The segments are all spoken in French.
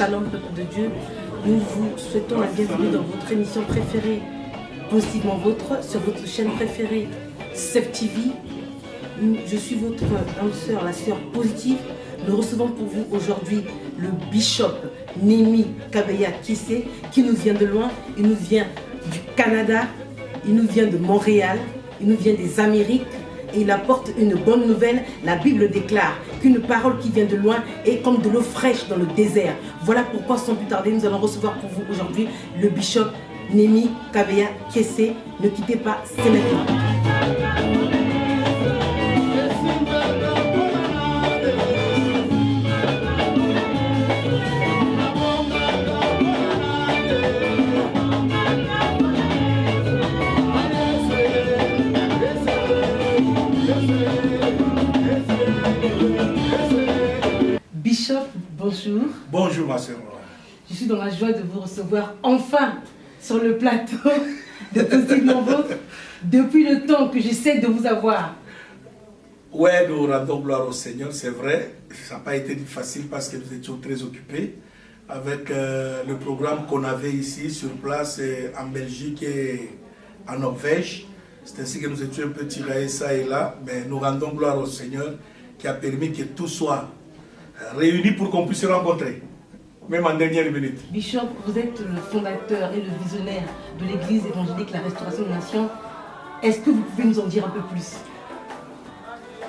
Shalom, peuple de Dieu. Nous vous souhaitons la bienvenue dans votre émission préférée, Positivement Vôtre, sur votre chaîne préférée, Seb TV. Je suis votre âme sœur, la sœur positive. Nous recevons pour vous aujourd'hui le bishop Némi Kabeya Kissé, qui nous vient de loin. Il nous vient du Canada, il nous vient de Montréal, il nous vient des Amériques. Et il apporte une bonne nouvelle. La Bible déclare qu'une parole qui vient de loin est comme de l'eau fraîche dans le désert. Voilà pourquoi, sans plus tarder, nous allons recevoir pour vous aujourd'hui le bishop Némi Kabeya Kissé. Ne quittez pas, c'est maintenant. Bishop, bonjour. Bonjour ma sœur. Je suis dans la joie de vous recevoir enfin sur le plateau de Positivement Vôtre depuis le temps que j'essaie de vous avoir. Ouais, nous rendons gloire au Seigneur, c'est vrai. Ça n'a pas été facile parce que nous étions très occupés avec le programme qu'on avait ici sur place en Belgique et en Norvège. C'est ainsi que nous étions un peu tiraillés ça et là. Mais nous rendons gloire au Seigneur qui a permis que tout soit réunis pour qu'on puisse se rencontrer, même en dernière minute. Bishop, vous êtes le fondateur et le visionnaire de l'église évangélique La Restauration des Nations. Est-ce que vous pouvez nous en dire un peu plus?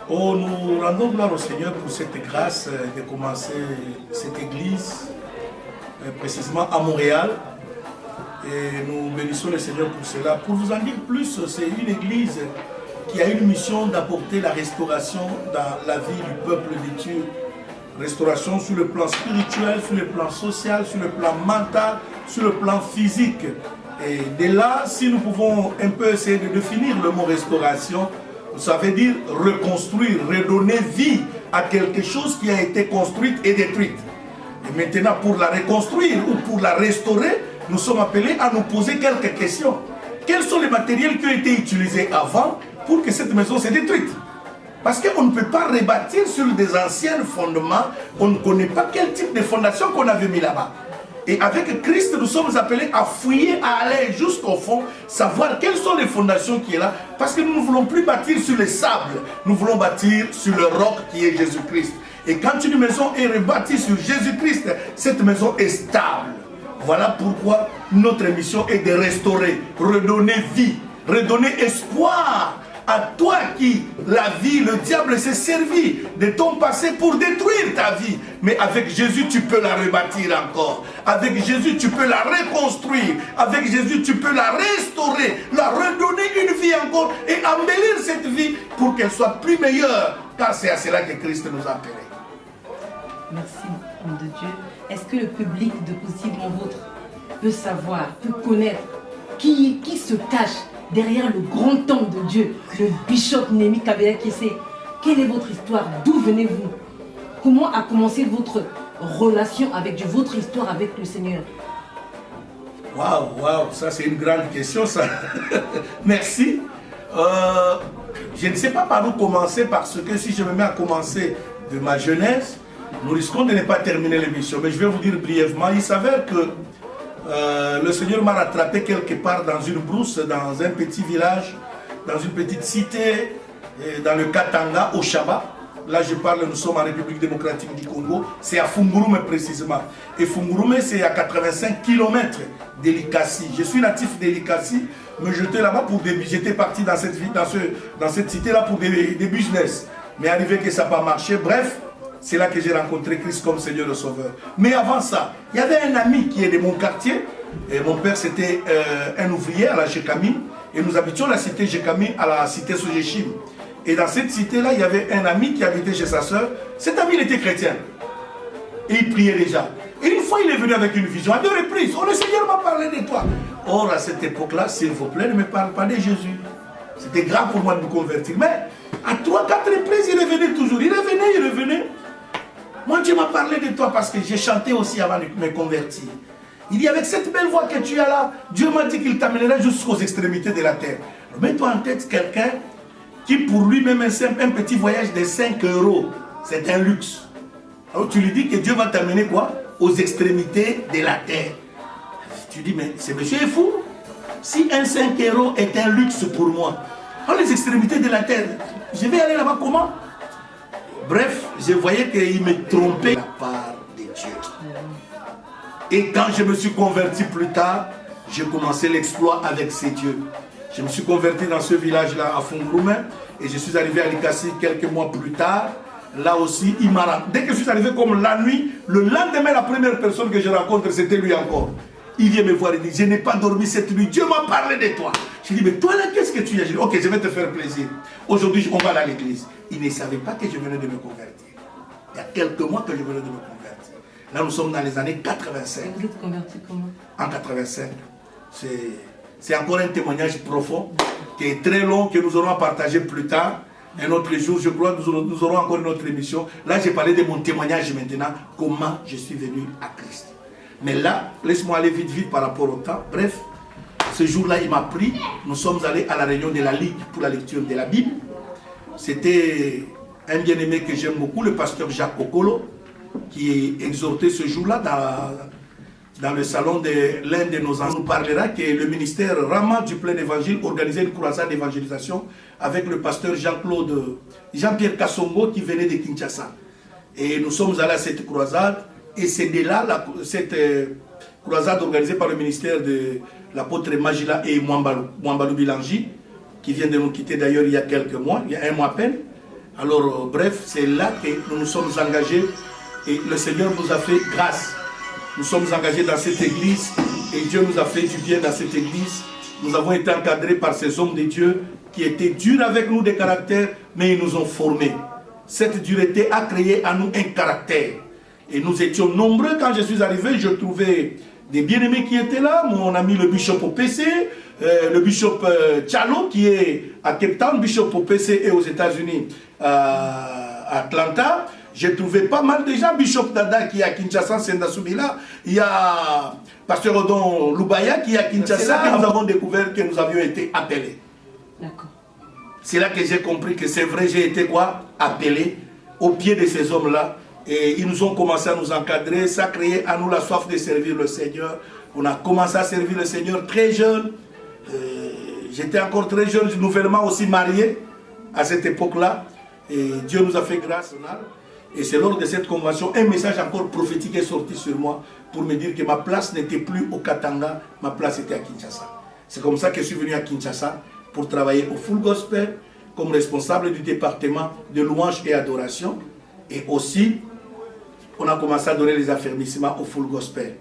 Oh, nous rendons gloire au Seigneur pour cette grâce de commencer cette église, précisément à Montréal. Et nous bénissons le Seigneur pour cela. Pour vous en dire plus, c'est une église qui a une mission d'apporter la restauration dans la vie du peuple de Dieu. Restauration sur le plan spirituel, sur le plan social, sur le plan mental, sur le plan physique. Et de là, si nous pouvons un peu essayer de définir le mot restauration, ça veut dire reconstruire, redonner vie à quelque chose qui a été construite et détruite. Et maintenant, pour la reconstruire ou pour la restaurer, nous sommes appelés à nous poser quelques questions. Quels sont les matériels qui ont été utilisés avant pour que cette maison soit détruite? Parce qu'on ne peut pas rebâtir sur des anciens fondements, on ne connaît pas quel type de fondation qu'on avait mis là-bas. Et avec Christ, nous sommes appelés à fouiller, à aller jusqu'au fond, savoir quelles sont les fondations qui sont là. Parce que nous ne voulons plus bâtir sur le sable, nous voulons bâtir sur le roc qui est Jésus-Christ. Et quand une maison est rebâtie sur Jésus-Christ, cette maison est stable. Voilà pourquoi notre mission est de restaurer, redonner vie, redonner espoir à toi qui, la vie, le diable s'est servi de ton passé pour détruire ta vie. Mais avec Jésus, tu peux la rebâtir encore. Avec Jésus, tu peux la reconstruire. Avec Jésus, tu peux la restaurer, la redonner une vie encore et embellir cette vie pour qu'elle soit plus meilleure. Car c'est à cela que Christ nous a appelés. Merci, homme de Dieu. Est-ce que le public de Positivement Vôtre peut savoir, peut connaître qui se cache derrière le grand homme de Dieu, le bishop Némi Kabeya Kissé? Quelle est votre histoire? D'où venez-vous? Comment a commencé votre relation avec Dieu, votre histoire avec le Seigneur? Waouh, ça c'est une grande question ça. Merci. Je ne sais pas par où commencer parce que si je me mets à commencer de ma jeunesse, nous risquons de ne pas terminer l'émission. Mais je vais vous dire brièvement, il s'avère que le Seigneur m'a rattrapé quelque part dans une brousse, dans un petit village, dans une petite cité, dans le Katanga, au Chaba. Là je parle, nous sommes en République démocratique du Congo, c'est à Fungurume précisément. Et Fungurume c'est à 85 km de Likasi. Je suis natif de Likasi, mais j'étais là-bas pour des... J'étais parti dans cette ville, dans cette cité-là pour des business. Mais arrivé que ça n'a pas marché, bref, c'est là que j'ai rencontré Christ comme Seigneur et Sauveur. Mais avant ça, il y avait un ami qui est de mon quartier. Et mon père, c'était un ouvrier à la Jekami. Et nous habitions la cité Jekami à la cité Sojeshim. Et dans cette cité-là, il y avait un ami qui habitait chez sa soeur. Cet ami, il était chrétien. Et il priait déjà. Et une fois, il est venu avec une vision à 2 reprises. Oh, le Seigneur m'a parlé de toi. Or, à cette époque-là, s'il vous plaît, ne me parle pas de Jésus. C'était grave pour moi de me convertir. Mais à 3, 4 reprises, il revenait toujours. Il revenait. Moi, Dieu m'a parlé de toi parce que j'ai chanté aussi avant de me convertir. Il dit, avec cette belle voix que tu as là, Dieu m'a dit qu'il t'amènera jusqu'aux extrémités de la terre. Mets-toi en tête quelqu'un qui, pour lui-même, un petit voyage de 5 €, c'est un luxe. Alors tu lui dis que Dieu va t'amener quoi? aux extrémités de la terre. Tu dis, mais ce monsieur est fou. Si un 5 € est un luxe pour moi, alors les extrémités de la terre, je vais aller là-bas comment? Bref, je voyais qu'il me trompait de la part de Dieu. Et quand je me suis converti plus tard, j'ai commencé l'exploit avec ces dieux. Je me suis converti dans ce village-là à Fongroume et je suis arrivé à Likasi quelques mois plus tard. Là aussi, il m'a rencontré. Dès que je suis arrivé comme la nuit, le lendemain, la première personne que je rencontre, c'était lui encore. Il vient me voir et dit, je n'ai pas dormi cette nuit, Dieu m'a parlé de toi. Je dis, mais toi là, qu'est-ce que tu as? Je dis, ok, je vais te faire plaisir. Aujourd'hui, on va aller à l'église. Il ne savait pas que je venais de me convertir. Il y a quelques mois que je venais de me convertir. Là, nous sommes dans les années 85. Et vous êtes converti comment? En 85. C'est encore un témoignage profond, qui est très long, que nous aurons à partager plus tard. Un autre jour, je crois, nous aurons encore une autre émission. Là, j'ai parlé de mon témoignage maintenant, comment je suis venu à Christ. Mais là, laisse-moi aller vite par rapport au temps. Bref, ce jour-là, il m'a pris. Nous sommes allés à la réunion de la Ligue pour la lecture de la Bible. C'était un bien-aimé que j'aime beaucoup, le pasteur Jacques Okolo, qui exhortait ce jour-là dans le salon de l'un de nos amis. On nous parlera que le ministère Rama du plein évangile organisait une croisade d'évangélisation avec le pasteur Jean-Pierre Kassongo qui venait de Kinshasa. Et nous sommes allés à cette croisade. Et c'est de là, cette croisade organisée par le ministère de l'apôtre Magila et Mwambalou Bilangi, qui vient de nous quitter d'ailleurs il y a quelques mois, il y a un mois à peine. Alors, bref, c'est là que nous nous sommes engagés et le Seigneur nous a fait grâce. Nous sommes engagés dans cette église et Dieu nous a fait du bien dans cette église. Nous avons été encadrés par ces hommes de Dieu qui étaient durs avec nous de caractère, mais ils nous ont formés. Cette dureté a créé en nous un caractère. Et nous étions nombreux. Quand je suis arrivé, je trouvais des bien-aimés qui étaient là. Mon ami le bishop OPC, le bishop Chalo qui est à Cape Town, bishop OPC et aux États-Unis, à Atlanta. J'ai trouvé pas mal de gens. Bishop Dada qui est à Kinshasa, Sendasubila. Il y a pasteur Odon Lubaya qui est à Kinshasa. Et nous avons découvert que nous avions été appelés. D'accord. C'est là que j'ai compris que c'est vrai, j'ai été quoi? Appelé au pied de ces hommes-là. Et ils nous ont commencé à nous encadrer, ça a créé à nous la soif de servir le Seigneur. On a commencé à servir le Seigneur très jeune. J'étais encore très jeune, nouvellement aussi marié à cette époque-là. Et Dieu nous a fait grâce. Et c'est lors de cette convention, un message encore prophétique est sorti sur moi pour me dire que ma place n'était plus au Katanga, ma place était à Kinshasa. C'est comme ça que je suis venu à Kinshasa pour travailler au Full Gospel comme responsable du département de louange et adoration. Et aussi, on a commencé à donner les affermissements au Full Gospel.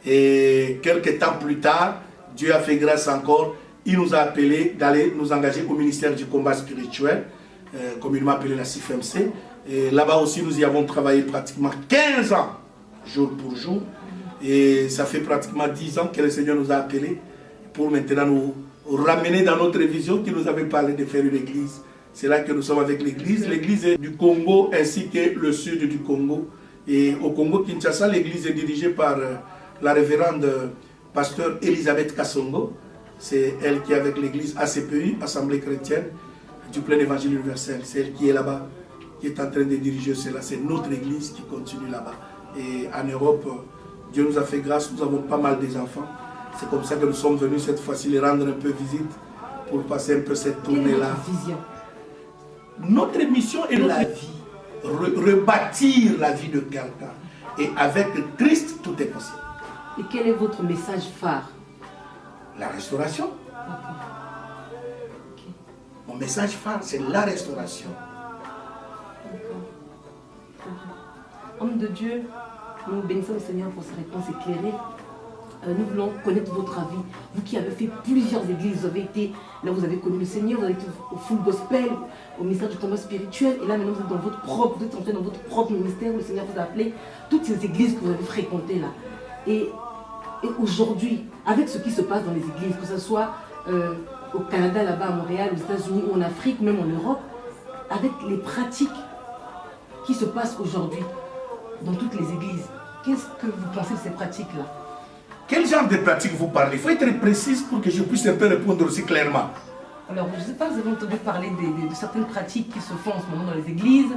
Et quelques temps plus tard, Dieu a fait grâce encore. Il nous a appelés d'aller nous engager au ministère du combat spirituel, communément appelé la CIFMC. Et là-bas aussi, nous y avons travaillé pratiquement 15 ans, jour pour jour. Et ça fait pratiquement 10 ans que le Seigneur nous a appelés pour maintenant nous ramener dans notre vision qui nous avait parlé de faire une église. C'est là que nous sommes avec l'église. L'église est du Congo ainsi que le sud du Congo. Et au Congo-Kinshasa, l'église est dirigée par la révérende pasteur Elisabeth Kassongo. C'est elle qui est avec l'église ACPI, Assemblée chrétienne du plein évangile universel. C'est elle qui est là-bas, qui est en train de diriger cela. C'est notre église qui continue là-bas. Et en Europe, Dieu nous a fait grâce, nous avons pas mal d'enfants. C'est comme ça que nous sommes venus cette fois-ci les rendre un peu visite pour passer un peu cette tournée-là. Notre mission est la vie. Rebâtir la vie de quelqu'un. Et avec Christ, tout est possible. Et quel est votre message phare? La restauration. Okay. Mon message phare, c'est la restauration. Homme de Dieu, nous bénissons le Seigneur pour sa réponse éclairée. Nous voulons connaître votre avis. Vous qui avez fait plusieurs églises, vous avez été, là vous avez connu le Seigneur, vous avez été au Full Gospel, au ministère du combat spirituel, et là maintenant vous êtes dans votre propre, vous êtes entré dans votre propre ministère où le Seigneur vous a appelé, toutes ces églises que vous avez fréquentées là. Et aujourd'hui, avec ce qui se passe dans les églises, que ce soit au Canada, là-bas à Montréal, aux États-Unis, ou en Afrique, même en Europe, avec les pratiques qui se passent aujourd'hui dans toutes les églises, qu'est-ce que vous pensez de ces pratiques-là? Quel genre de pratique vous parlez? Il faut être précise pour que je puisse un peu répondre aussi clairement. Alors, je ne sais pas, vous avez entendu parler de certaines pratiques qui se font en ce moment dans les églises,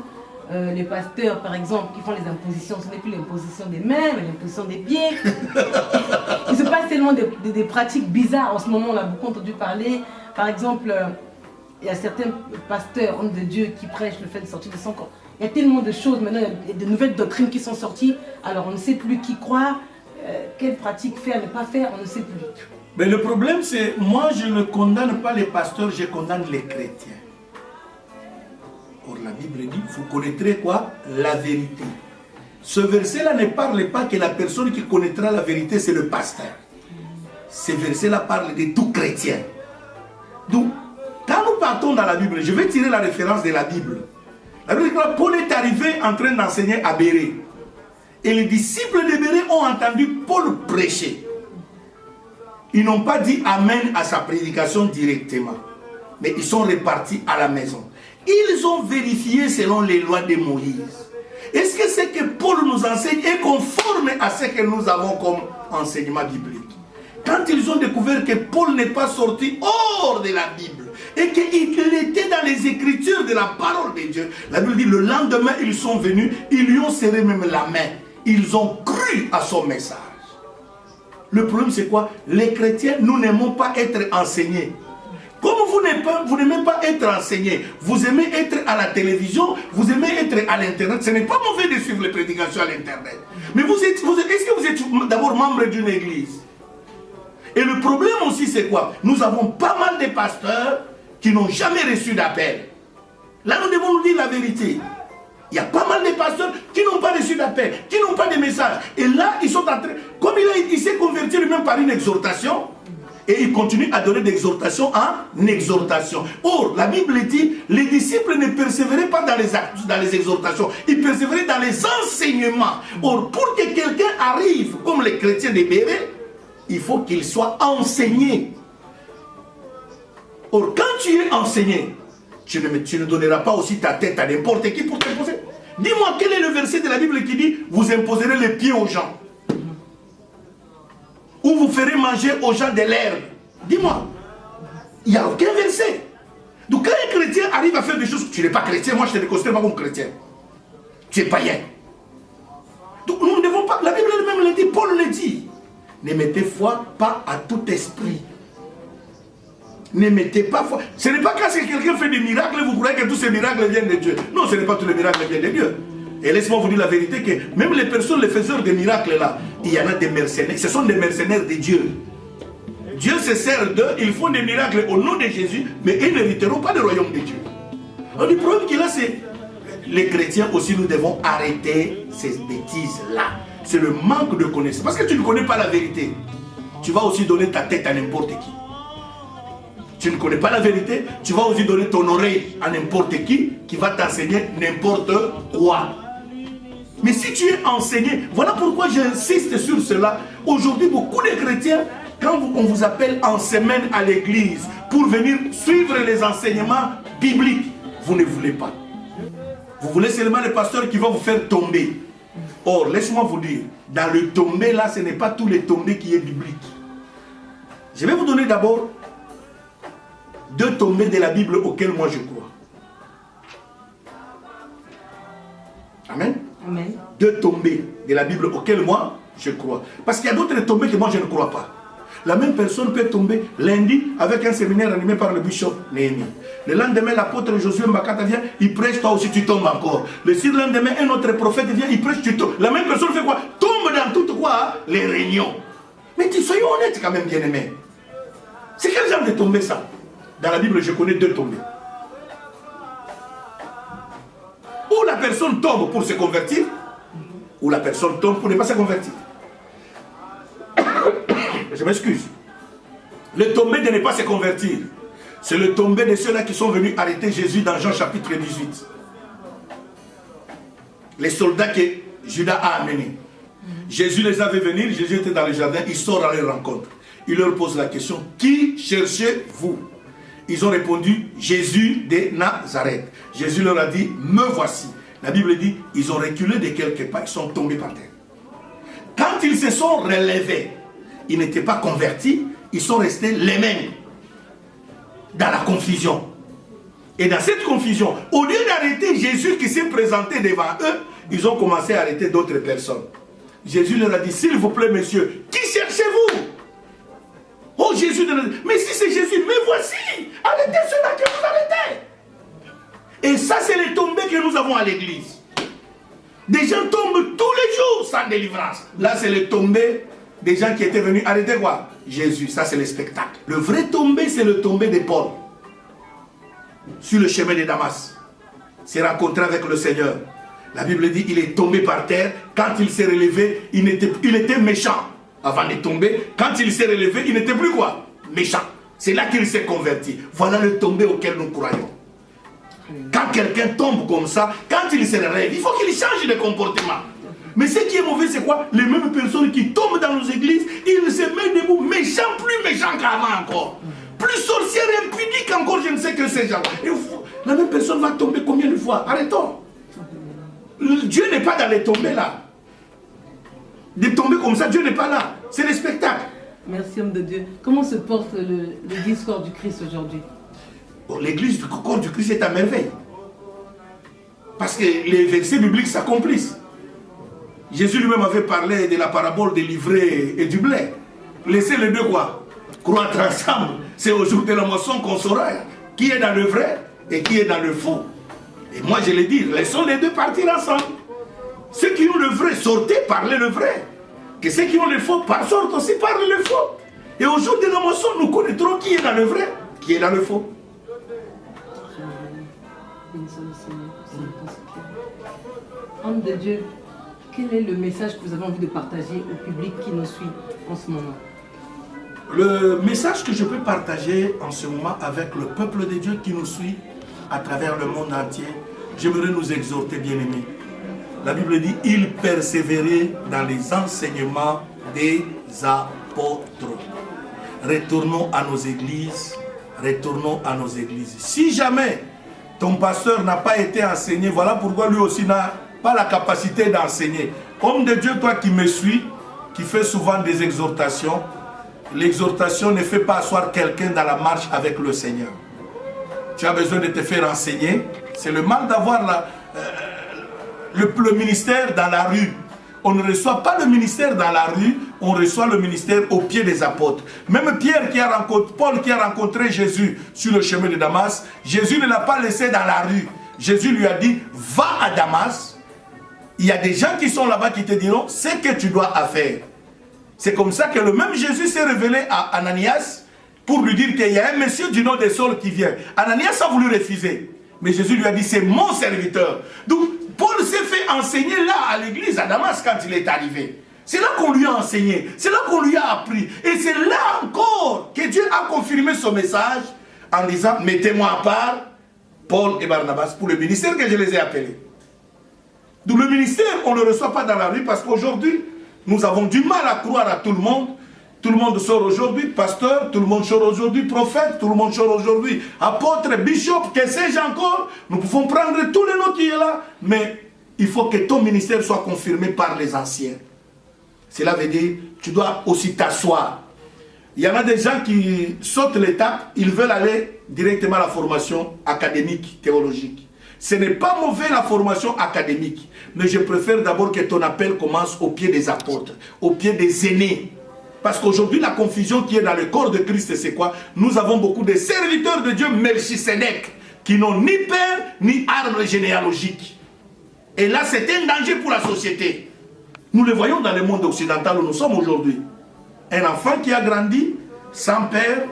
les pasteurs, par exemple, qui font les impositions, ce n'est plus l'imposition des mains, mais l'imposition des pieds. Il se passe tellement des pratiques bizarres en ce moment, on a beaucoup entendu parler. Par exemple, il y a certains pasteurs, hommes de Dieu, qui prêchent le fait de sortir de son corps. Il y a tellement de choses, maintenant il y a de nouvelles doctrines qui sont sorties, alors on ne sait plus qui croire, quelle pratique faire, ne pas faire, on ne sait plus. Mais le problème c'est, moi je ne condamne pas les pasteurs, je condamne les chrétiens. Or la Bible dit, vous connaîtrez quoi? La vérité. Ce verset-là ne parle pas que la personne qui connaîtra la vérité c'est le pasteur. Ce verset-là parle de tout chrétien. Donc, quand nous partons dans la Bible, je vais tirer la référence de la Bible. La Bible dit que Paul est arrivé en train d'enseigner à Bérée. Et les disciples de Bérée ont entendu Paul prêcher. Ils n'ont pas dit Amen à sa prédication directement. Mais ils sont repartis à la maison. Ils ont vérifié selon les lois de Moïse. Est-ce que ce que Paul nous enseigne est conforme à ce que nous avons comme enseignement biblique? Quand ils ont découvert que Paul n'est pas sorti hors de la Bible et qu'il était dans les écritures de la parole de Dieu, la Bible dit le lendemain ils sont venus, ils lui ont serré même la main. Ils ont cru à son message. Le problème c'est quoi? Les chrétiens, nous n'aimons pas être enseignés. Comme vous n'aimez pas être enseigné, vous aimez être à la télévision, vous aimez être à l'internet. Ce n'est pas mauvais de suivre les prédications à l'internet. Mais est-ce que vous êtes d'abord membre d'une église? Et le problème aussi c'est quoi? Nous avons pas mal de pasteurs qui n'ont jamais reçu d'appel. Là nous devons nous dire la vérité. Il y a pas mal de pasteurs qui n'ont pas reçu d'appel, qui n'ont pas de message. Et là ils sont en train, comme il s'est converti lui-même par une exhortation, et il continue à donner d'exhortation en exhortation. Or, la Bible dit, les disciples ne persévéraient pas dans les exhortations, ils persévéraient dans les enseignements. Or, pour que quelqu'un arrive, comme les chrétiens de Bérée, il faut qu'il soit enseigné. Or, quand tu es enseigné, tu ne donneras pas aussi ta tête à n'importe qui pour t'imposer. Dis-moi, quel est le verset de la Bible qui dit, vous imposerez les pieds aux gens? Ou vous ferez manger aux gens de l'herbe? Dis-moi. Il n'y a aucun verset. Donc quand un chrétien arrive à faire des choses, tu n'es pas chrétien, moi je ne te considère pas comme chrétien. Tu es païen. Donc nous ne devons pas, la Bible elle-même le dit, Paul le dit. Ne mettez foi pas à tout esprit. Ne mettez pas foi. Ce n'est pas quand quelqu'un fait des miracles, vous croyez que tous ces miracles viennent de Dieu. Non, ce n'est pas tous les miracles qui viennent de Dieu. Et laisse-moi vous dire la vérité que même les personnes, les faiseurs de miracles là, il y en a des mercenaires. Ce sont des mercenaires de Dieu. Dieu se sert d'eux, ils font des miracles au nom de Jésus, mais ils n'hériteront pas le royaume de Dieu. Alors le problème qu'il y a, c'est les chrétiens aussi, nous devons arrêter ces bêtises-là. C'est le manque de connaissance. Parce que tu ne connais pas la vérité. Tu vas aussi donner ta tête à n'importe qui. Tu ne connais pas la vérité, tu vas aussi donner ton oreille à n'importe qui va t'enseigner n'importe quoi. Mais si tu es enseigné, voilà pourquoi j'insiste sur cela. Aujourd'hui, beaucoup de chrétiens, quand on vous appelle en semaine à l'église pour venir suivre les enseignements bibliques, vous ne voulez pas. Vous voulez seulement le pasteur qui va vous faire tomber. Or, laisse-moi vous dire, dans le tomber là, ce n'est pas tous les tombés qui est biblique. Je vais vous donner d'abord 2 tombées de la Bible auxquelles moi je crois. Amen. Amen. 2 tombées de la Bible auxquelles moi je crois. Parce qu'il y a d'autres tombées que moi je ne crois pas. La même personne peut tomber lundi avec un séminaire animé par le bishop Néhémie. Le lendemain, l'apôtre Josué Mbakata vient, il prêche, toi aussi tu tombes encore. Le surlendemain, un autre prophète vient, il prêche, tu tombes. La même personne fait quoi? Tombe dans toutes quoi? Les réunions. Mais soyons honnêtes quand même, bien-aimés. C'est quel genre de tombée ça? Dans la Bible, je connais 2 tombées. Ou la personne tombe pour se convertir, ou la personne tombe pour ne pas se convertir. Je m'excuse. Le tombé de ne pas se convertir, c'est le tombé de ceux-là qui sont venus arrêter Jésus dans Jean chapitre 18. Les soldats que Judas a amenés. Jésus les avait venir, Jésus était dans le jardin, il sort à leur rencontre. Il leur pose la question, qui cherchez-vous? Ils ont répondu, Jésus de Nazareth. Jésus leur a dit, me voici. La Bible dit, ils ont reculé de quelques pas, ils sont tombés par terre. Quand ils se sont relevés, ils n'étaient pas convertis, ils sont restés les mêmes, dans la confusion. Et dans cette confusion, au lieu d'arrêter Jésus qui s'est présenté devant eux, ils ont commencé à arrêter d'autres personnes. Jésus leur a dit, s'il vous plaît, messieurs, qui cherchez-vous? Oh Jésus, mais si c'est Jésus, mais voici, arrêtez ceux-là que vous arrêtez. Et ça, c'est les tombées que nous avons à l'église. Des gens tombent tous les jours sans délivrance. Là, c'est les tombées des gens qui étaient venus arrêter quoi? Jésus, ça c'est le spectacle. Le vrai tombé, c'est le tombé de Paul. Sur le chemin de Damas. S'est rencontré avec le Seigneur. La Bible dit, il est tombé par terre. Quand il s'est relevé, il était méchant. Avant de tomber, quand il s'est relevé, il n'était plus quoi? Méchant. C'est là qu'il s'est converti. Voilà le tombé auquel nous croyons. Quand quelqu'un tombe comme ça, quand il se réveille, il faut qu'il change de comportement. Mais ce qui est mauvais, c'est quoi? Les mêmes personnes qui tombent dans nos églises, ils se mettent debout, méchants, plus méchants qu'avant encore. Plus sorcières et impudiques encore, je ne sais que ces gens. La même personne va tomber combien de fois? Arrêtons. Dieu n'est pas dans les tombées là. Des tombées comme ça, Dieu n'est pas là. C'est le spectacle. Merci homme de Dieu. Comment se porte l'église corps du Christ aujourd'hui? Bon, l'église du corps du Christ est à merveille. Parce que les versets bibliques s'accomplissent. Jésus lui-même avait parlé de la parabole des livrets et du blé. Laissez les deux quoi? Croître ensemble. C'est au jour de la moisson qu'on saura qui est dans le vrai et qui est dans le faux. Et moi je l'ai dit, laissons les deux partir ensemble. Ceux qui ont le vrai, sortez, parlez le vrai. Que ceux qui ont le faux, sortent aussi, parlent le faux. Et au jour de la moisson, nous connaîtrons qui est dans le vrai, qui est dans le faux. Homme de Dieu, quel est le message que vous avez envie de partager au public qui nous suit en ce moment? Le message que je peux partager en ce moment avec le peuple de Dieu qui nous suit à travers le monde entier, j'aimerais nous exhorter, bien-aimés. La Bible dit, il persévérait dans les enseignements des apôtres. Retournons à nos églises, retournons à nos églises. Si jamais ton pasteur n'a pas été enseigné, voilà pourquoi lui aussi n'a pas la capacité d'enseigner. Homme de Dieu, toi qui me suis, qui fais souvent des exhortations, l'exhortation ne fait pas asseoir quelqu'un dans la marche avec le Seigneur. Tu as besoin de te faire enseigner. C'est le mal d'avoir le ministère dans la rue. On ne reçoit pas le ministère dans la rue, on reçoit le ministère au pied des apôtres. Même Paul qui a rencontré Jésus sur le chemin de Damas, Jésus ne l'a pas laissé dans la rue. Jésus lui a dit, va à Damas, il y a des gens qui sont là-bas qui te diront ce que tu dois faire. C'est comme ça que le même Jésus s'est révélé à Ananias pour lui dire qu'il y a un monsieur du nom de Saul qui vient. Ananias a voulu refuser. Mais Jésus lui a dit, c'est mon serviteur. Donc, Paul s'est fait enseigner là à l'église à Damas quand il est arrivé. C'est là qu'on lui a enseigné. C'est là qu'on lui a appris. Et c'est là encore que Dieu a confirmé son message en disant, mettez-moi à part Paul et Barnabas pour le ministère que je les ai appelés. Donc le ministère, on ne le reçoit pas dans la rue parce qu'aujourd'hui, nous avons du mal à croire à tout le monde. Tout le monde sort aujourd'hui pasteur, tout le monde sort aujourd'hui prophète, tout le monde sort aujourd'hui apôtre, bishop, que sais-je encore. Nous pouvons prendre tous les noms qui sont là, mais il faut que ton ministère soit confirmé par les anciens. Cela veut dire, tu dois aussi t'asseoir. Il y en a des gens qui sautent l'étape, ils veulent aller directement à la formation académique, théologique. Ce n'est pas mauvais la formation académique, mais je préfère d'abord que ton appel commence au pied des apôtres, au pied des aînés. Parce qu'aujourd'hui, la confusion qui est dans le corps de Christ, c'est quoi? Nous avons beaucoup de serviteurs de Dieu, Melchisédek, qui n'ont ni père, ni arbre généalogique. Et là, c'est un danger pour la société. Nous le voyons dans le monde occidental où nous sommes aujourd'hui. Un enfant qui a grandi, sans père,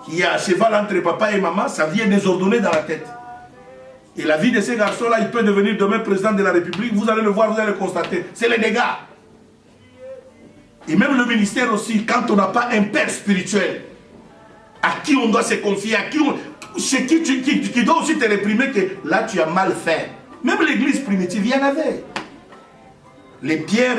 qui a à cheval entre papa et maman, sa vie est désordonnée dans la tête. Et la vie de ces garçons-là, il peut devenir demain président de la République. Vous allez le voir, vous allez le constater. C'est les dégâts. Et même le ministère aussi, quand on n'a pas un père spirituel, à qui on doit se confier, chez qui doit aussi te réprimer que là tu as mal fait. Même l'église primitive, il y en avait. Les pierres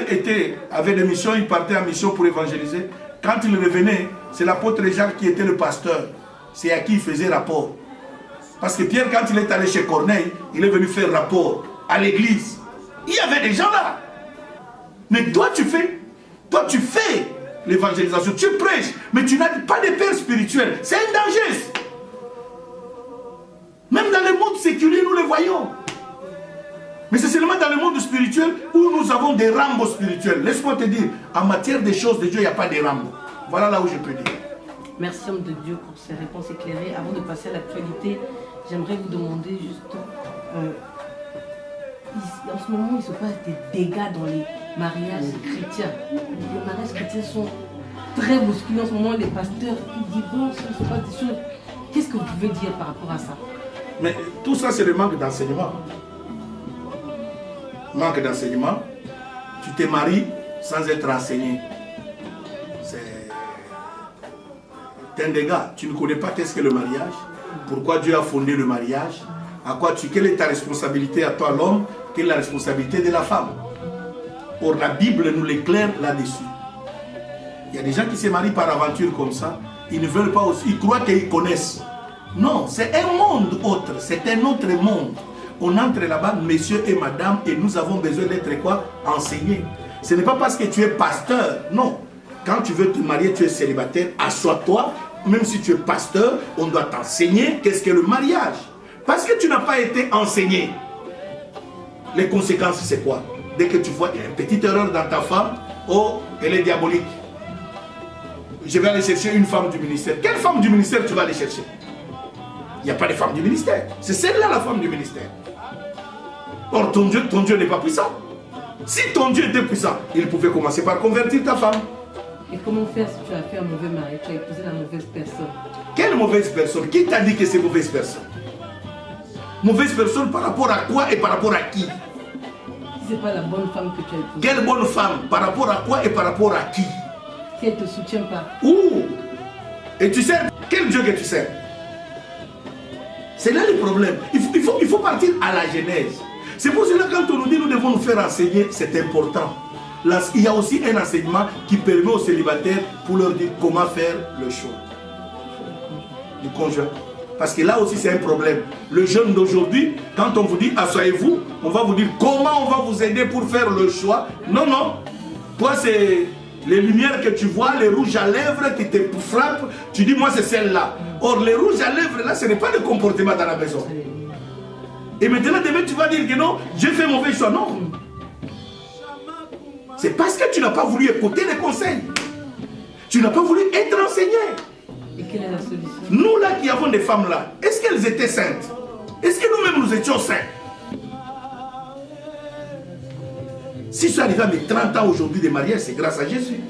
avaient des missions, ils partaient en mission pour évangéliser. Quand ils revenaient, c'est l'apôtre Jacques qui était le pasteur. C'est à qui il faisait rapport. Parce que Pierre, quand il est allé chez Corneille, il est venu faire rapport à l'église. Il y avait des gens là. Mais toi tu fais l'évangélisation, tu prêches, mais tu n'as pas de père spirituel. C'est un danger. Même dans le séculiers, nous les voyons. Mais c'est seulement dans le monde spirituel où nous avons des rambos spirituels. Laisse-moi te dire, en matière des choses de Dieu, il n'y a pas de rambos. Voilà là où je peux dire. Merci, homme de Dieu, pour ces réponses éclairées. Avant de passer à l'actualité, j'aimerais vous demander juste... en ce moment, il se passe des dégâts dans les mariages chrétiens. Les mariages chrétiens sont très bousculés en ce moment. Les pasteurs qui disent, bon, il se passe des choses. Qu'est-ce que vous pouvez dire par rapport à ça? Mais tout ça, c'est le manque d'enseignement. Manque d'enseignement. Tu te maries sans être enseigné. C'est un dégât. Tu ne connais pas qu'est-ce que le mariage. Pourquoi Dieu a fondé le mariage. Quelle est ta responsabilité à toi l'homme. Quelle est la responsabilité de la femme. Or la Bible nous l'éclaire là-dessus. Il y a des gens qui se marient par aventure comme ça. Ils ne veulent pas aussi. Ils croient qu'ils connaissent. Non, c'est un monde autre. C'est un autre monde. On entre là-bas, messieurs et madame, et nous avons besoin d'être quoi? Enseignés. Ce n'est pas parce que tu es pasteur. Non. Quand tu veux te marier, tu es célibataire, assois-toi. Même si tu es pasteur, on doit t'enseigner qu'est-ce que le mariage. Parce que tu n'as pas été enseigné. Les conséquences, c'est quoi? Dès que tu vois une petite erreur dans ta femme, oh, elle est diabolique. Je vais aller chercher une femme du ministère. Quelle femme du ministère tu vas aller chercher? Il n'y a pas de femme du ministère. C'est celle-là la femme du ministère. Or, ton Dieu n'est pas puissant. Si ton Dieu était puissant, il pouvait commencer par convertir ta femme. Et comment faire si tu as fait un mauvais mari, tu as épousé la mauvaise personne? Quelle mauvaise personne? Qui t'a dit que c'est mauvaise personne? Mauvaise personne par rapport à quoi et par rapport à qui? Si ce n'est pas la bonne femme que tu as épousée. Quelle bonne femme? Par rapport à quoi et par rapport à qui? Si elle ne te soutient pas. Où? Et tu sais, quel Dieu que tu sais? C'est là le problème. Il faut partir à la genèse. C'est pour cela que quand on nous dit nous devons nous faire enseigner, c'est important. Là, il y a aussi un enseignement qui permet aux célibataires pour leur dire comment faire le choix du conjoint. Parce que là aussi c'est un problème. Le jeune d'aujourd'hui, quand on vous dit asseyez-vous, on va vous dire comment on va vous aider pour faire le choix. Non, non. Toi c'est les lumières que tu vois, les rouges à lèvres qui te frappent, tu dis moi c'est celle-là. Or les rouges à lèvres là, ce n'est pas le comportement dans la maison. Et maintenant demain tu vas dire que non, j'ai fait mauvais choix. Non. C'est parce que tu n'as pas voulu écouter les conseils. Tu n'as pas voulu être enseigné. Et quelle est la solution? Nous là qui avons des femmes là, est-ce qu'elles étaient saintes? Est-ce que nous-mêmes nous étions saints? Si je suis arrivé à mes 30 ans aujourd'hui de mariage, c'est grâce à Jésus.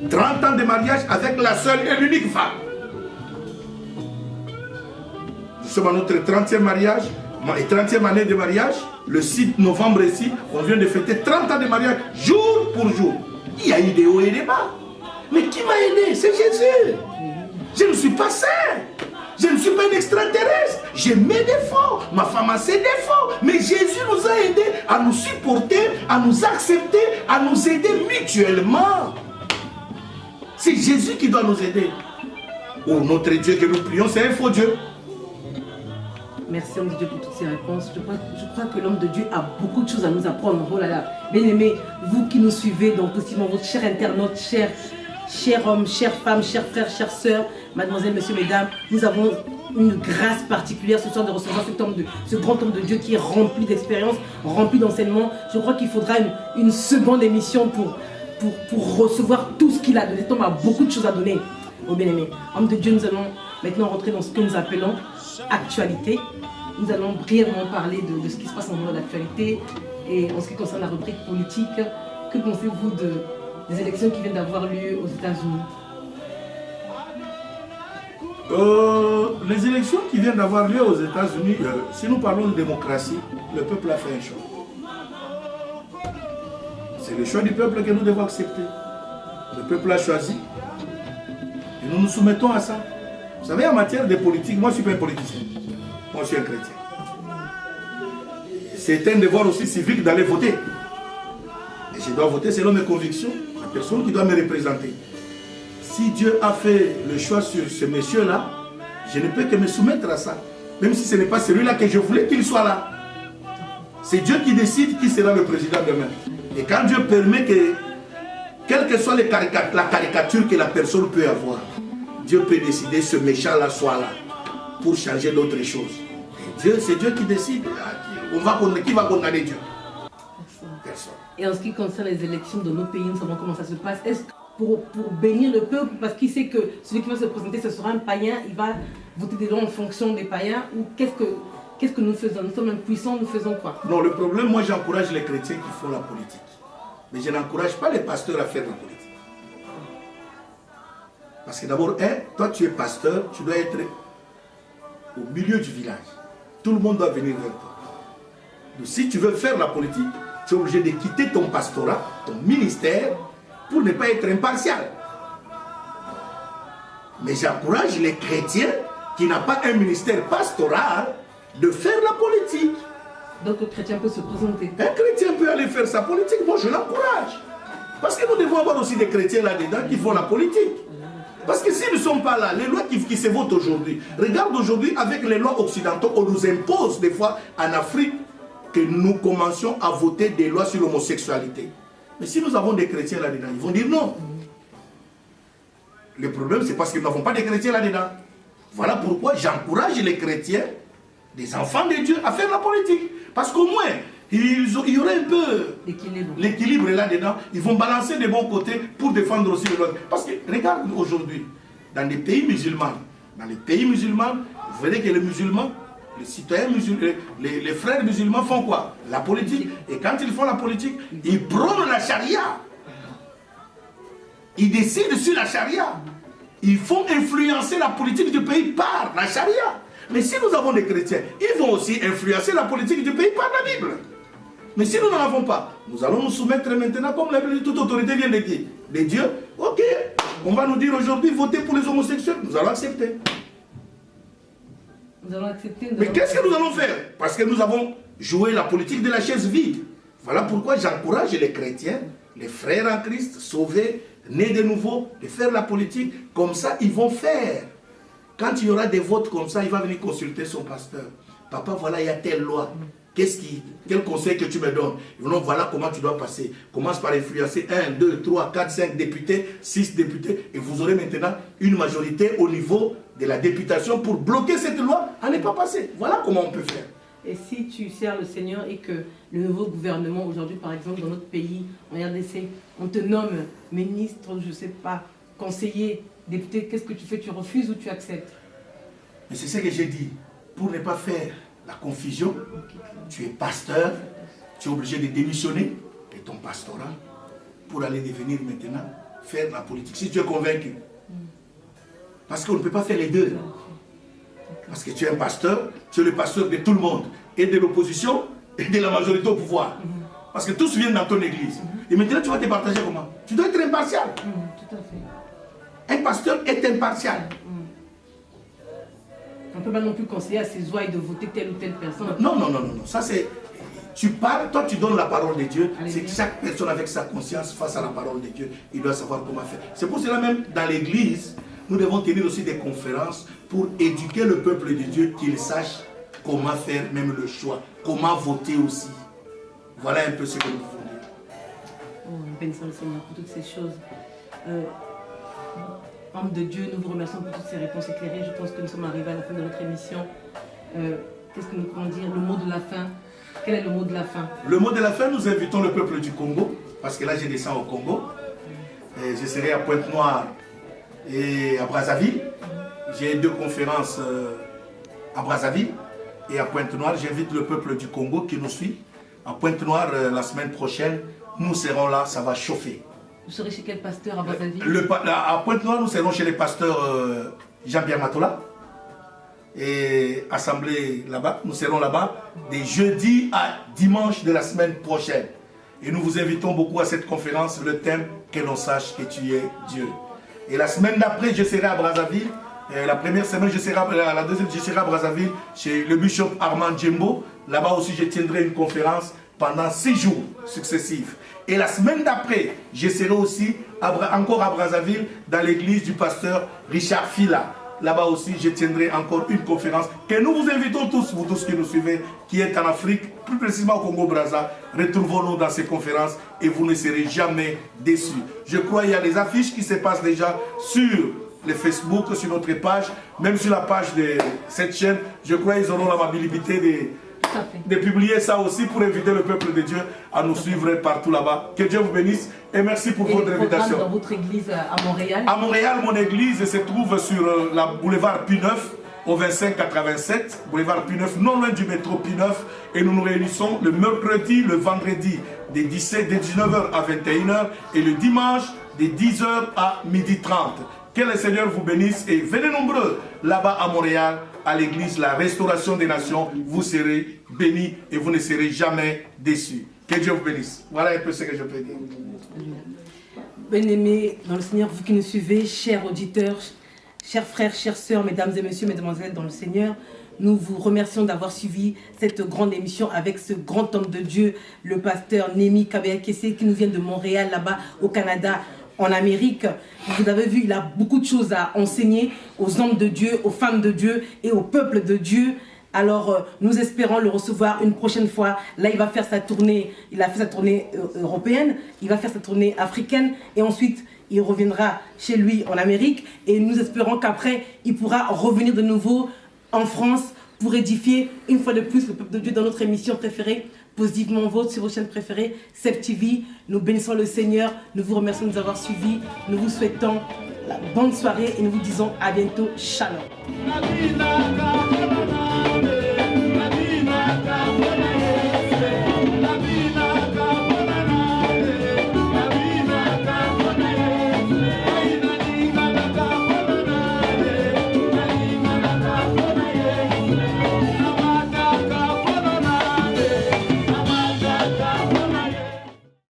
30 ans de mariage avec la seule et l'unique femme. Nous sommes à notre 30e mariage, 30e année de mariage. Le 6 novembre ici, on vient de fêter 30 ans de mariage, jour pour jour. Il y a eu des hauts et des bas. Mais qui m'a aidé? C'est Jésus. Je ne suis pas saint. Je ne suis pas un extraterrestre. J'ai mes défauts. Ma femme a ses défauts. Mais Jésus nous a aidés à nous supporter, à nous accepter, à nous aider mutuellement. C'est Jésus qui doit nous aider. Oh, notre Dieu que nous prions, c'est un faux Dieu. Merci, homme de Dieu, pour toutes ces réponses. Je crois que l'homme de Dieu a beaucoup de choses à nous apprendre. Oh là là. Bien-aimés, vous qui nous suivez, donc aussi votre cher internaute, cher homme, chère femme, chers frères, chères sœurs, mademoiselles, messieurs, mesdames, nous avons une grâce particulière ce soir de recevoir ce grand homme de Dieu qui est rempli d'expérience, rempli d'enseignement. Je crois qu'il faudra une seconde émission pour recevoir tout ce qu'il a donné. Cet homme a beaucoup de choses à donner. Oh bien-aimés, homme de Dieu, nous allons maintenant rentrer dans ce que nous appelons actualité. Nous allons brièvement parler de ce qui se passe en moment d'actualité et en ce qui concerne la rubrique politique. Que pensez-vous des élections qui viennent d'avoir lieu aux États-Unis? Les élections qui viennent d'avoir lieu aux États-Unis, si nous parlons de démocratie, le peuple a fait un choix. C'est le choix du peuple que nous devons accepter. Le peuple a choisi et nous nous soumettons à ça. Vous savez, en matière de politique, moi je ne suis pas un politicien, moi je suis un chrétien. C'est un devoir aussi civique d'aller voter. Et je dois voter selon mes convictions, la personne qui doit me représenter. Si Dieu a fait le choix sur ce monsieur-là, je ne peux que me soumettre à ça. Même si ce n'est pas celui-là que je voulais qu'il soit là. C'est Dieu qui décide qui sera le président demain. Et quand Dieu permet que, quelle que soit la caricature que la personne peut avoir, Dieu peut décider que ce méchant-là soit là pour changer d'autres choses. Dieu, c'est Dieu qui décide. Qui va condamner Dieu? Personne. Et en ce qui concerne les élections de nos pays, nous savons comment ça se passe. Est-ce que pour bénir le peuple, parce qu'il sait que celui qui va se présenter, ce sera un païen, il va voter des gens en fonction des païens, ou qu'est-ce que nous faisons? Nous sommes impuissants, nous faisons quoi? Non, le problème, moi j'encourage les chrétiens qui font la politique. Mais je n'encourage pas les pasteurs à faire la politique. Parce que d'abord, toi tu es pasteur, tu dois être au milieu du village. Tout le monde doit venir vers toi. Donc si tu veux faire la politique, tu es obligé de quitter ton pastorat, ton ministère, pour ne pas être impartial. Mais j'encourage les chrétiens qui n'ont pas un ministère pastoral de faire la politique. Donc le chrétien peut se présenter. Un chrétien peut aller faire sa politique, moi je l'encourage. Parce que nous devons avoir aussi des chrétiens là-dedans qui font la politique. Parce que si nous ne sommes pas là, les lois qui se votent aujourd'hui, regarde aujourd'hui avec les lois occidentaux, on nous impose des fois en Afrique que nous commencions à voter des lois sur l'homosexualité. Mais si nous avons des chrétiens là-dedans, ils vont dire non. Le problème, c'est parce que nous n'avons pas de chrétiens là-dedans. Voilà pourquoi j'encourage les chrétiens, des enfants de Dieu, à faire la politique. Parce qu'au moins, il y aurait un peu l'équilibre là-dedans. Ils vont balancer des bons côtés pour défendre aussi le nôtre. Parce que, regarde aujourd'hui, dans les pays musulmans, vous verrez que les musulmans, les citoyens musulmans, les frères musulmans font quoi? La politique. Et quand ils font la politique, ils prônent la charia. Ils décident sur la charia. Ils font influencer la politique du pays par la charia. Mais si nous avons des chrétiens, ils vont aussi influencer la politique du pays par la Bible. Mais si nous n'en avons pas, nous allons nous soumettre maintenant, comme la Bible dit, toute autorité vient de qui? De Dieu. Ok, on va nous dire aujourd'hui, votez pour les homosexuels. Nous allons accepter. Nous allons accepter. Mais qu'est-ce que nous allons faire? Parce que nous avons joué la politique de la chaise vide. Voilà pourquoi j'encourage les chrétiens, les frères en Christ, sauvés, nés de nouveau, de faire la politique. Comme ça, ils vont faire. Quand il y aura des votes comme ça, il va venir consulter son pasteur. Papa, voilà, il y a telle loi. Quel conseil que tu me donnes? Non, voilà comment tu dois passer. Commence par influencer 1, 2, 3, 4, 5 députés, 6 députés. Et vous aurez maintenant une majorité au niveau de la députation pour bloquer cette loi à ne pas passer. Voilà comment on peut faire. Et si tu sers le Seigneur et que le nouveau gouvernement aujourd'hui, par exemple, dans notre pays, en RDC, on te nomme ministre, je ne sais pas, conseiller, député, qu'est-ce que tu fais? Tu refuses ou tu acceptes? Mais c'est ce que j'ai dit. Pour ne pas faire la confusion, tu es pasteur, tu es obligé de démissionner de ton pastorat pour aller devenir maintenant faire la politique. Si tu es convaincu. Parce qu'on ne peut pas faire les deux. Parce que tu es un pasteur, tu es le pasteur de tout le monde, et de l'opposition, et de la majorité au pouvoir. Parce que tous viennent dans ton église. Et maintenant, tu vas te partager comment? Tu dois être impartial. Tout à fait. Un pasteur est impartial. On ne peut pas non plus conseiller à ses ouailles de voter telle ou telle personne. Non. Ça c'est... Tu parles, toi tu donnes la parole de Dieu. C'est que chaque personne avec sa conscience face à la parole de Dieu, il doit savoir comment faire. C'est pour cela même, dans l'église, nous devons tenir aussi des conférences pour éduquer le peuple de Dieu, qu'il sache comment faire même le choix, comment voter aussi. Voilà un peu ce que nous pouvons dire. Oh, bénissons le Seigneur pour toutes ces choses. Homme de Dieu, nous vous remercions pour toutes ces réponses éclairées. Je pense que nous sommes arrivés à la fin de notre émission. Qu'est-ce que nous pouvons dire? Le mot de la fin. Quel est le mot de la fin? Le mot de la fin, nous invitons le peuple du Congo, parce que là, je descends au Congo. Et je serai à Pointe-Noire et à Brazzaville. J'ai 2 conférences à Brazzaville et à Pointe-Noire. J'invite le peuple du Congo qui nous suit. À Pointe-Noire, la semaine prochaine, nous serons là, ça va chauffer. Vous serez chez quel pasteur à Brazzaville? À Pointe-Noire, nous serons chez le pasteur Jean-Pierre Matola. Et assemblée là-bas, nous serons là-bas de jeudi à dimanche de la semaine prochaine. Et nous vous invitons beaucoup à cette conférence, le thème « Que l'on sache que tu es Dieu ». Et la semaine d'après, je serai à Brazzaville. La première semaine, la deuxième, je serai à Brazzaville chez le bishop Armand Djembo. Là-bas aussi, je tiendrai une conférence pendant 6 jours successifs. Et la semaine d'après, je serai aussi encore à Brazzaville dans l'église du pasteur Richard Fila. Là-bas aussi, je tiendrai encore une conférence que nous vous invitons tous, vous tous qui nous suivez, qui êtes en Afrique, plus précisément au Congo-Brazza. Retrouvons-nous dans ces conférences et vous ne serez jamais déçus. Je crois qu'il y a des affiches qui se passent déjà sur le Facebook, sur notre page, même sur la page de cette chaîne. Je crois qu'ils auront l'amabilité de publier ça aussi pour inviter le peuple de Dieu à nous suivre partout là-bas. Que Dieu vous bénisse et merci pour votre invitation. Dans votre église à Montréal? À Montréal, mon église se trouve sur la boulevard P9 au 2587, boulevard P9, non loin du métro P9, et nous nous réunissons le mercredi, le vendredi de 19h à 21h et le dimanche de 10h à 12h30. Que le Seigneur vous bénisse et venez nombreux là-bas à Montréal, à l'église La Restauration des Nations. Vous serez bénis et vous ne serez jamais déçus. Que Dieu vous bénisse. Voilà un peu ce que je peux dire. Bien-aimés dans le Seigneur, vous qui nous suivez, chers auditeurs, chers frères, chères sœurs, mesdames et messieurs, mesdemoiselles dans le Seigneur, nous vous remercions d'avoir suivi cette grande émission avec ce grand homme de Dieu, le pasteur Némi Kabea-Kessé, qui nous vient de Montréal, là-bas au Canada, en Amérique. Vous avez vu, il a beaucoup de choses à enseigner aux hommes de Dieu, aux femmes de Dieu et au peuple de Dieu. Alors, nous espérons le recevoir une prochaine fois. Là, il va faire sa tournée, il a fait sa tournée européenne, il va faire sa tournée africaine et ensuite, il reviendra chez lui en Amérique. Et nous espérons qu'après, il pourra revenir de nouveau en France pour édifier une fois de plus le peuple de Dieu dans notre émission préférée, Positivement Vôtre, sur vos chaînes préférées, Sef TV. Nous bénissons le Seigneur, nous vous remercions de nous avoir suivis, nous vous souhaitons la bonne soirée et nous vous disons à bientôt. Shalom.